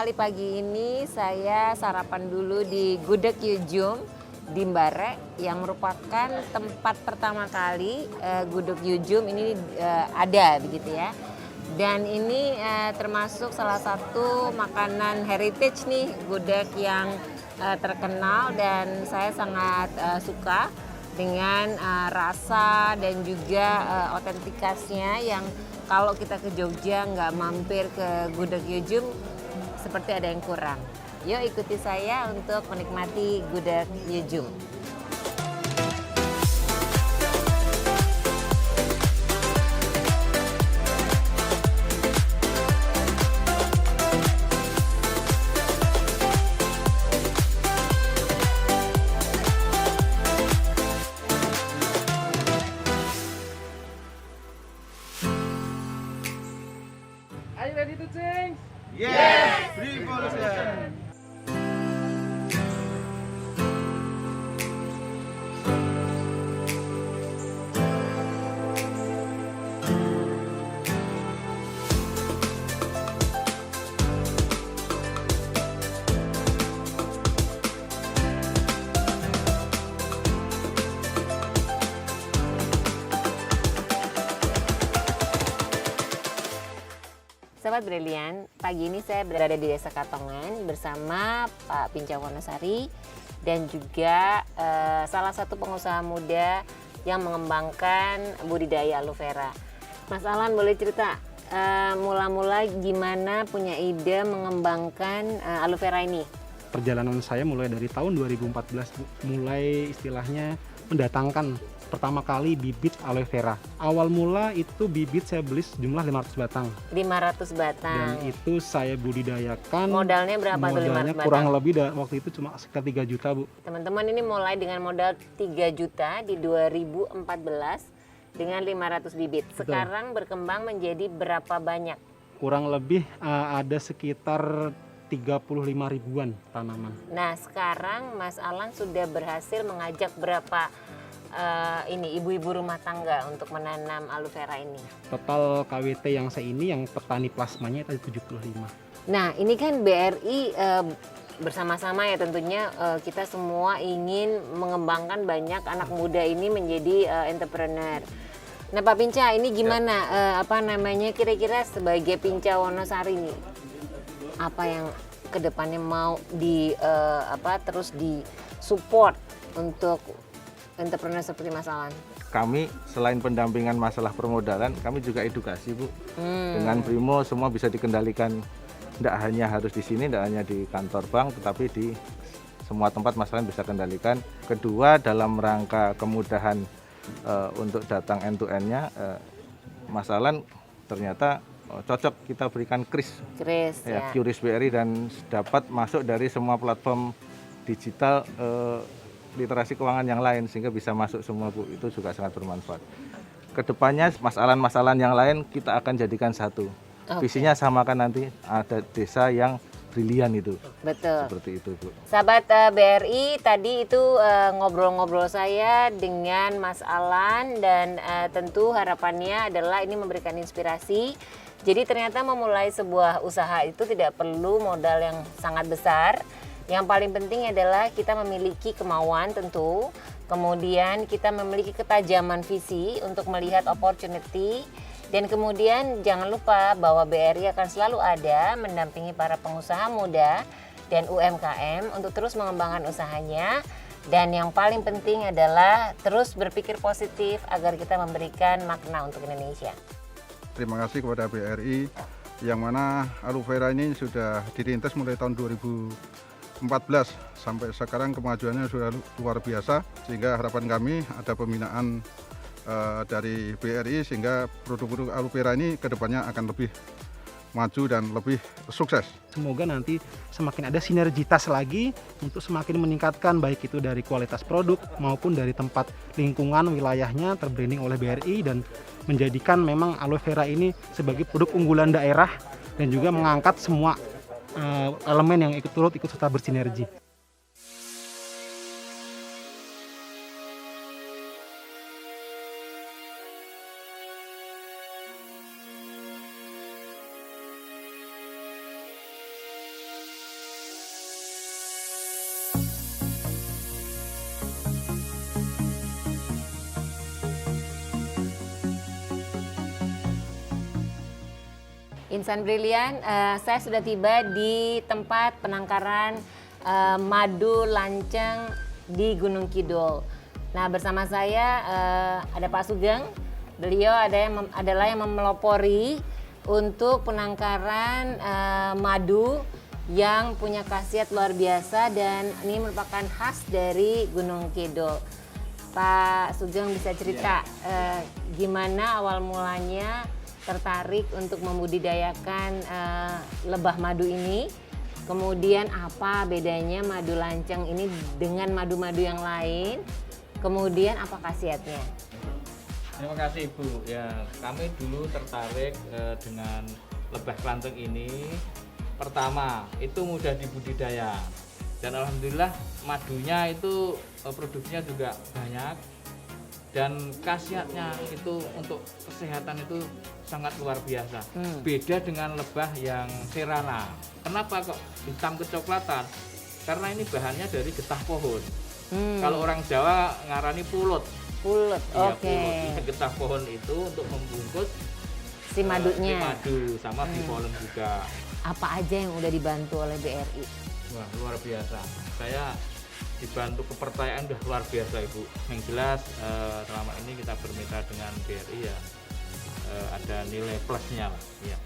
kali pagi ini saya sarapan dulu di Gudeg Yujum di Mbare yang merupakan tempat pertama kali Gudeg Yujum ini ada begitu ya. Dan ini termasuk salah satu makanan heritage nih, gudeg yang terkenal dan saya sangat suka dengan rasa dan juga otentikasnya yang kalau kita ke Jogja nggak mampir ke Gudeg Yujum seperti ada yang kurang. Yuk ikuti saya untuk menikmati Gudeg Yujum. Are you ready to change? Yes! Revolution! Sahabat Brilian, pagi ini saya berada di Desa Katongan bersama Pak Pinca Wonosari dan juga salah satu pengusaha muda yang mengembangkan budidaya aloe vera. Mas Alan, boleh cerita mula-mula gimana punya ide mengembangkan aloe vera ini? Perjalanan saya mulai dari tahun 2014, Bu. Mulai istilahnya mendatangkan pertama kali bibit aloe vera. Awal mula itu bibit saya beli sejumlah 500 batang. 500 batang. Dan itu saya budidayakan. Modalnya berapa tuh 500 Modalnya batang? kurang lebih waktu itu cuma sekitar 3 juta, Bu. Teman-teman, ini mulai dengan modal 3 juta di 2014 dengan 500 bibit. Sekarang berkembang menjadi berapa banyak? Kurang lebih ada sekitar 35 ribuan tanaman. Nah, sekarang Mas Alan sudah berhasil mengajak berapa ibu-ibu rumah tangga untuk menanam aloe vera ini? Total KWT yang saya ini, yang petani plasmanya tadi 75. Nah, ini kan BRI bersama-sama ya tentunya kita semua ingin mengembangkan banyak anak muda ini menjadi entrepreneur. Nah, Pak Pinca, ini gimana kira-kira sebagai Pinca Wonosari nih, apa yang kedepannya mau terus di support untuk entrepreneur seperti Mas Alan? Kami selain pendampingan masalah permodalan, kami juga edukasi, Bu. Dengan Brimo semua bisa dikendalikan. Tidak hanya harus di sini, tidak hanya di kantor bank, tetapi di semua tempat Mas Alan bisa kendalikan. Kedua, dalam rangka kemudahan untuk datang end to end-nya, Mas Alan ternyata cocok kita berikan kris ya. QRIS BRI dan dapat masuk dari semua platform digital literasi keuangan yang lain sehingga bisa masuk semua, Bu. Itu juga sangat bermanfaat. Kedepannya Mas Alan yang lain kita akan jadikan satu. Visinya sama kan, nanti ada desa yang brilian itu. Betul. Seperti itu, Bu. Sahabat BRI, tadi itu ngobrol-ngobrol saya dengan Mas Alan dan tentu harapannya adalah ini memberikan inspirasi. Jadi ternyata memulai sebuah usaha itu tidak perlu modal yang sangat besar. Yang paling penting adalah kita memiliki kemauan tentu, kemudian kita memiliki ketajaman visi untuk melihat opportunity, dan kemudian jangan lupa bahwa BRI akan selalu ada mendampingi para pengusaha muda dan UMKM untuk terus mengembangkan usahanya. Dan yang paling penting adalah terus berpikir positif agar kita memberikan makna untuk Indonesia. Terima kasih kepada BRI yang mana aloe vera ini sudah dirintis mulai tahun 2014 sampai sekarang kemajuannya sudah luar biasa, sehingga harapan kami ada pembinaan dari BRI sehingga produk-produk aloe vera ini kedepannya akan lebih maju dan lebih sukses. Semoga nanti semakin ada sinergitas lagi untuk semakin meningkatkan baik itu dari kualitas produk maupun dari tempat lingkungan wilayahnya terbranding oleh BRI dan menjadikan memang aloe vera ini sebagai produk unggulan daerah dan juga mengangkat semua elemen yang ikut serta bersinergi. Insan Brilian, saya sudah tiba di tempat penangkaran madu lanceng di Gunung Kidul. Nah, bersama saya ada Pak Sugeng. Beliau adalah yang memelopori untuk penangkaran madu yang punya khasiat luar biasa dan ini merupakan khas dari Gunung Kidul. Pak Sugeng bisa cerita gimana awal mulanya tertarik untuk membudidayakan lebah madu ini, kemudian apa bedanya madu lanceng ini dengan madu-madu yang lain, kemudian apa khasiatnya? Terima kasih Ibu. Ya, kami dulu tertarik dengan lebah lanceng ini. Pertama, itu mudah dibudidaya dan alhamdulillah madunya itu produksinya juga banyak dan khasiatnya itu untuk kesehatan itu sangat luar biasa. Beda dengan lebah yang serana. Kenapa kok hitam kecoklatan? Karena ini bahannya dari getah pohon. Kalau orang Jawa ngarani pulut. Pulut, Iya, oke. pulut. Getah pohon itu untuk membungkus Si madunya. si madu sama bipolen juga. Apa aja yang udah dibantu oleh BRI? Wah, luar biasa. Saya dibantu kepercayaan udah luar biasa Ibu. Yang jelas selama ini kita bermitra dengan BRI ya ada nilai plusnya lah. Ya.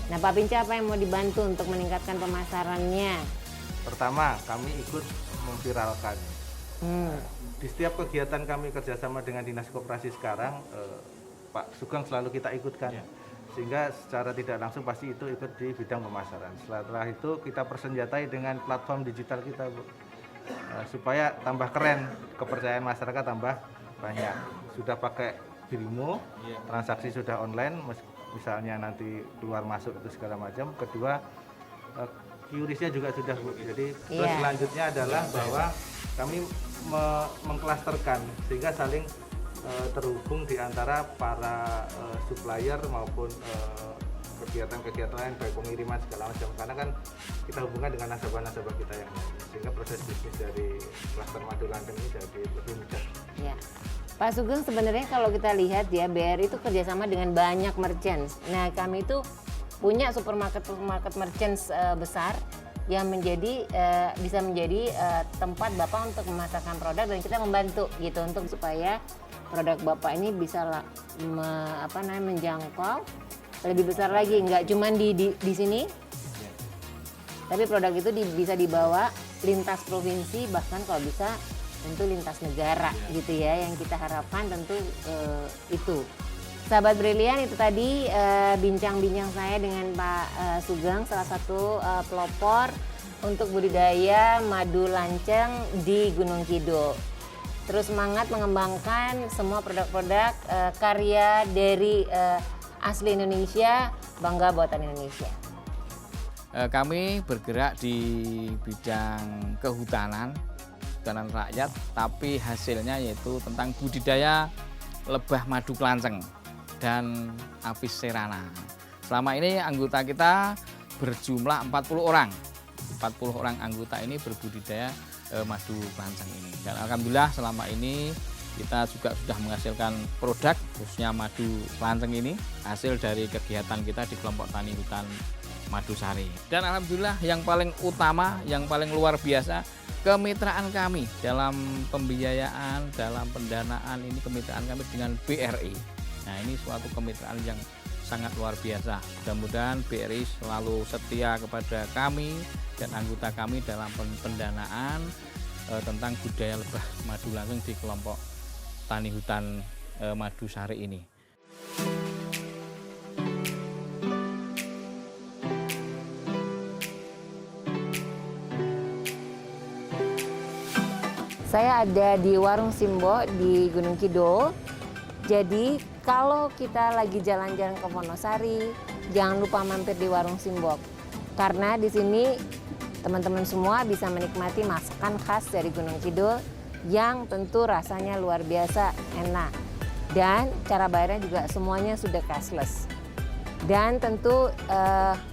Nah, Pak Pinca apa yang mau dibantu untuk meningkatkan pemasarannya? Pertama, kami ikut memviralkan. Di setiap kegiatan kami kerjasama dengan Dinas Koperasi sekarang, Pak Sugeng selalu kita ikutkan. Ya. Sehingga secara tidak langsung pasti itu ikut di bidang pemasaran. Setelah itu kita persenjatai dengan platform digital kita, Bu. Supaya tambah keren, kepercayaan masyarakat tambah banyak. Sudah pakai Brimo, transaksi sudah online, misalnya nanti keluar masuk itu segala macam. Kedua, QRIS-nya juga sudah, Bu. Jadi plus selanjutnya adalah bahwa kami mengklasterkan sehingga saling terhubung di antara para supplier maupun kegiatan-kegiatan lain baik pengiriman segala macam, karena kan kita hubungkan dengan nasabah-nasabah kita yang lain sehingga proses bisnis dari klaster madu lanceng ini jadi lebih mudah. Ya. Pak Sugeng, sebenarnya kalau kita lihat ya, BRI itu kerjasama dengan banyak merchants. Nah, kami itu punya supermarket merchants besar yang bisa menjadi tempat Bapak untuk memasarkan produk dan kita membantu gitu untuk supaya produk Bapak ini bisa menjangkau lebih besar lagi, nggak cuma di sini, tapi produk itu bisa dibawa lintas provinsi, bahkan kalau bisa tentu lintas negara gitu ya, yang kita harapkan tentu itu. Sahabat Brilian, itu tadi bincang-bincang saya dengan Pak Sugeng, salah satu pelopor untuk budidaya madu lanceng di Gunung Kidul. Terus semangat mengembangkan semua produk-produk karya dari asli Indonesia, bangga buatan Indonesia. Kami bergerak di bidang kehutanan rakyat, tapi hasilnya yaitu tentang budidaya lebah madu lanceng dan Apis cerana. Selama ini anggota kita berjumlah 40 orang. 40 orang anggota ini berbudidaya madu lanceng ini. Dan alhamdulillah selama ini kita juga sudah menghasilkan produk khususnya madu lanceng ini hasil dari kegiatan kita di kelompok tani hutan Madusari. Dan alhamdulillah yang paling utama, yang paling luar biasa, kemitraan kami dalam pembiayaan, dalam pendanaan ini kemitraan kami dengan BRI. Nah, ini suatu kemitraan yang sangat luar biasa. Mudah-mudahan BRI selalu setia kepada kami dan anggota kami dalam pendanaan tentang budaya lebah madu lanceng di kelompok tani hutan Madusari ini. Saya ada di Warung Simbo di Gunung Kidul. Jadi kalau kita lagi jalan-jalan ke Wonosari, jangan lupa mampir di Warung Simbo. Karena di sini teman-teman semua bisa menikmati masakan khas dari Gunung Kidul yang tentu rasanya luar biasa enak. Dan cara bayarnya juga semuanya sudah cashless. Dan tentu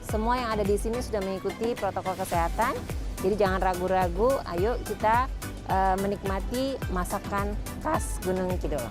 semua yang ada di sini sudah mengikuti protokol kesehatan. Jadi jangan ragu-ragu, ayo kita menikmati masakan khas Gunung Kidul.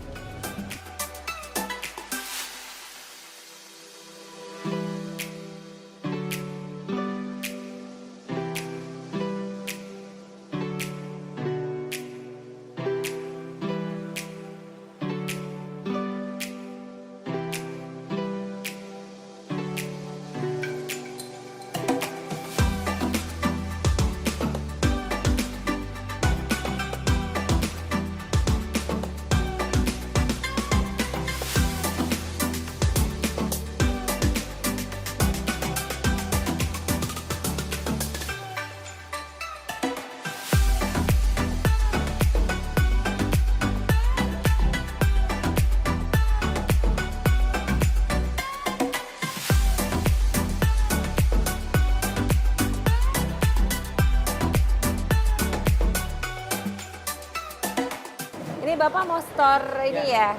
Ini Bapak mau store ini ya,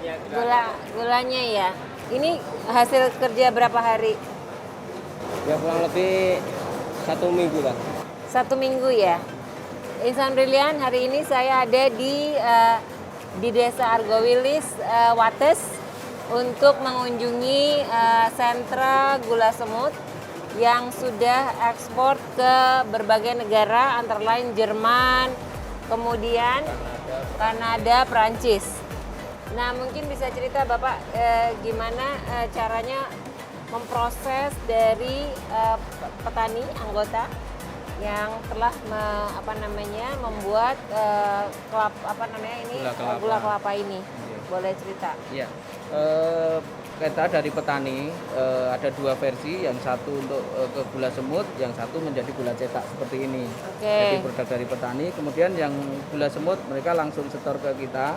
gulanya ya. Ini hasil kerja berapa hari? Ya kurang lebih 1 minggu lah. 1 minggu ya. Insan Brilian, hari ini saya ada di Desa Argowilis, Wates, untuk mengunjungi sentra gula semut yang sudah ekspor ke berbagai negara, antara lain Jerman, kemudian Kanada, Prancis. Nah, mungkin bisa cerita Bapak gimana caranya memproses dari petani anggota yang telah membuat gula kelapa ini. Boleh cerita? Iya. Kita dari petani ada 2 versi, yang satu untuk ke gula semut, yang satu menjadi gula cetak seperti ini. Jadi produk dari petani, kemudian yang gula semut mereka langsung setor ke kita.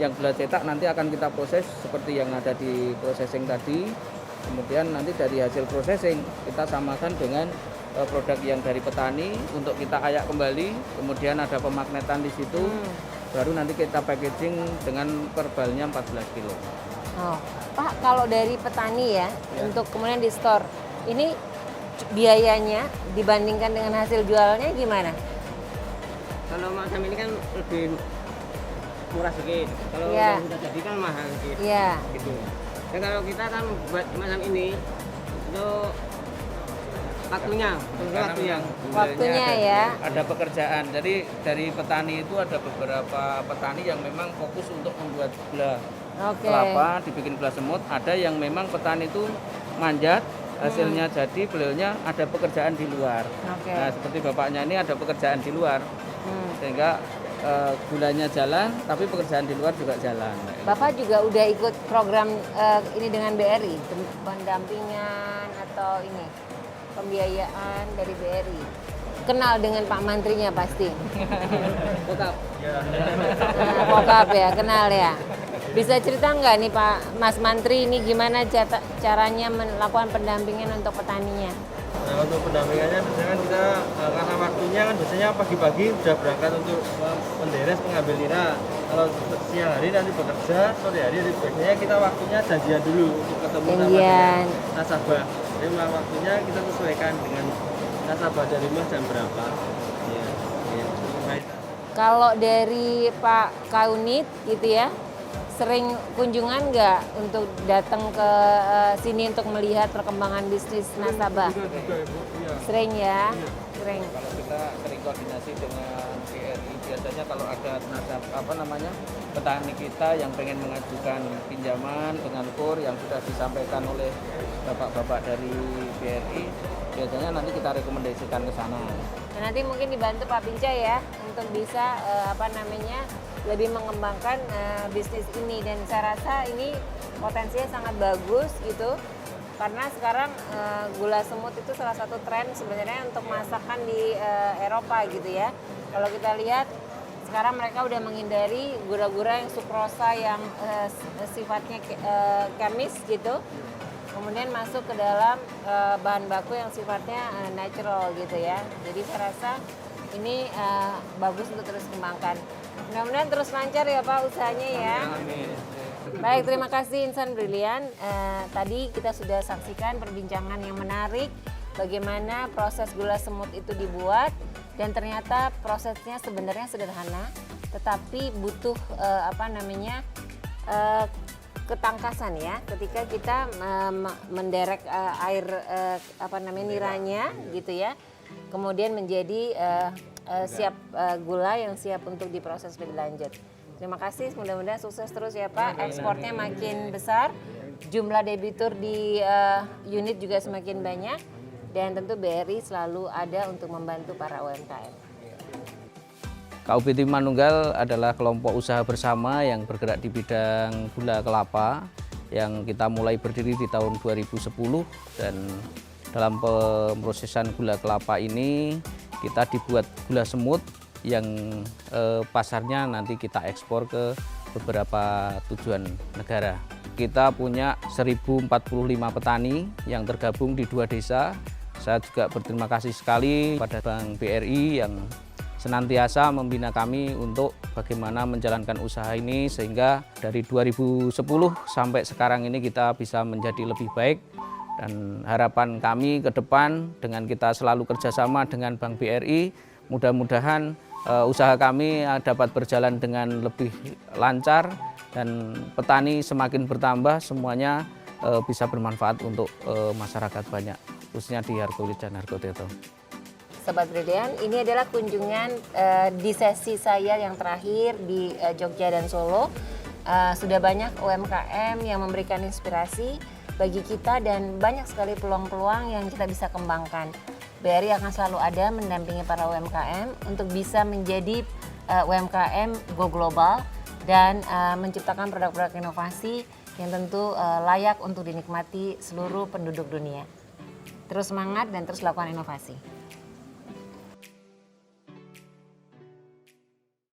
Yang gula cetak nanti akan kita proses seperti yang ada di processing tadi. Kemudian nanti dari hasil processing kita samakan dengan produk yang dari petani untuk kita ayak kembali. Kemudian ada pemaknetan di situ. Baru nanti kita packaging dengan perbalnya 14 kilo. Oh, Pak, kalau dari petani ya, untuk kemudian di store, ini biayanya dibandingkan dengan hasil jualnya gimana? Kalau macam ini kan lebih murah sedikit. Kalau Iya. yang sudah jadi kan mahal sedikit. Iya. Gitu. Dan kalau kita kan buat macam ini itu waktunya, Waktunya ya. Ada pekerjaan. Jadi dari petani itu ada beberapa petani yang memang fokus untuk membuat gula Oke. kelapa, dibikin gula semut. Ada yang memang petani itu manjat, hasilnya jadi, beliaunya ada pekerjaan di luar. Oke. Nah, seperti bapaknya ini ada pekerjaan di luar, sehingga gulanya jalan, tapi pekerjaan di luar juga jalan. Bapak juga udah ikut program ini dengan BRI, pendampingan atau ini pembiayaan dari BRI. Kenal dengan Pak Mantrinya pasti. Pokap ya, kenal ya. Bisa cerita nggak nih Pak Mas Mantri ini gimana caranya melakukan pendampingan untuk petaninya? Nah, untuk pendampingannya biasanya kan kita karena waktunya kan biasanya pagi-pagi sudah berangkat untuk menderes mengambil nira. Kalau siang hari nanti bekerja, sore hari biasanya kita waktunya janjian dulu untuk ketemu sama dengan nasabah. Jadi waktunya kita sesuaikan dengan nasabah dari Mas jam berapa. Ya, ya. Kalau dari Pak Kaunit gitu ya, sering kunjungan nggak untuk datang ke sini untuk melihat perkembangan bisnis nasabah? Sering ya, sering. Kalau kita sering koordinasi dengan BRI, biasanya kalau ada petani kita yang pengen mengajukan pinjaman dengan KUR yang sudah disampaikan oleh bapak-bapak dari BRI, biasanya nanti kita rekomendasikan ke sana. Nah, nanti mungkin dibantu Pak Pinca ya untuk bisa lebih mengembangkan bisnis ini, dan saya rasa ini potensinya sangat bagus gitu. Karena sekarang gula semut itu salah satu tren sebenarnya untuk masakan di Eropa gitu ya. Kalau kita lihat sekarang mereka udah menghindari gula-gula yang sukrosa yang sifatnya kemis gitu. Kemudian masuk ke dalam bahan baku yang sifatnya natural gitu ya. Jadi saya rasa ini bagus untuk terus kembangkan. Mudah-mudahan terus lancar ya Pak usahanya ya. Baik, terima kasih Insan Brilian. Tadi kita sudah saksikan perbincangan yang menarik bagaimana proses gula semut itu dibuat, dan ternyata prosesnya sebenarnya sederhana, tetapi butuh ketangkasan ya ketika kita menderek air niranya gitu ya, kemudian menjadi siap gula yang siap untuk diproses lebih lanjut. Terima kasih, mudah-mudahan sukses terus ya Pak. Ekspornya makin besar, jumlah debitur di unit juga semakin banyak, dan tentu BRI selalu ada untuk membantu para UMKM. KUPT Manunggal adalah kelompok usaha bersama yang bergerak di bidang gula kelapa yang kita mulai berdiri di tahun 2010, dan dalam pemrosesan gula kelapa ini kita dibuat gula semut yang pasarnya nanti kita ekspor ke beberapa tujuan negara. Kita punya 1045 petani yang tergabung di 2 desa. Saya juga berterima kasih sekali pada Bank BRI yang senantiasa membina kami untuk bagaimana menjalankan usaha ini sehingga dari 2010 sampai sekarang ini kita bisa menjadi lebih baik. Dan harapan kami ke depan dengan kita selalu kerjasama dengan Bank BRI, mudah-mudahan usaha kami dapat berjalan dengan lebih lancar dan petani semakin bertambah, semuanya bisa bermanfaat untuk masyarakat banyak, khususnya di Hargolis dan Hargoteto. Sobat Brilian, ini adalah kunjungan di sesi saya yang terakhir di Jogja dan Solo. Sudah banyak UMKM yang memberikan inspirasi bagi kita dan banyak sekali peluang-peluang yang kita bisa kembangkan. BRI akan selalu ada mendampingi para UMKM untuk bisa menjadi UMKM go global dan menciptakan produk-produk inovasi yang tentu layak untuk dinikmati seluruh penduduk dunia. Terus semangat dan terus lakukan inovasi.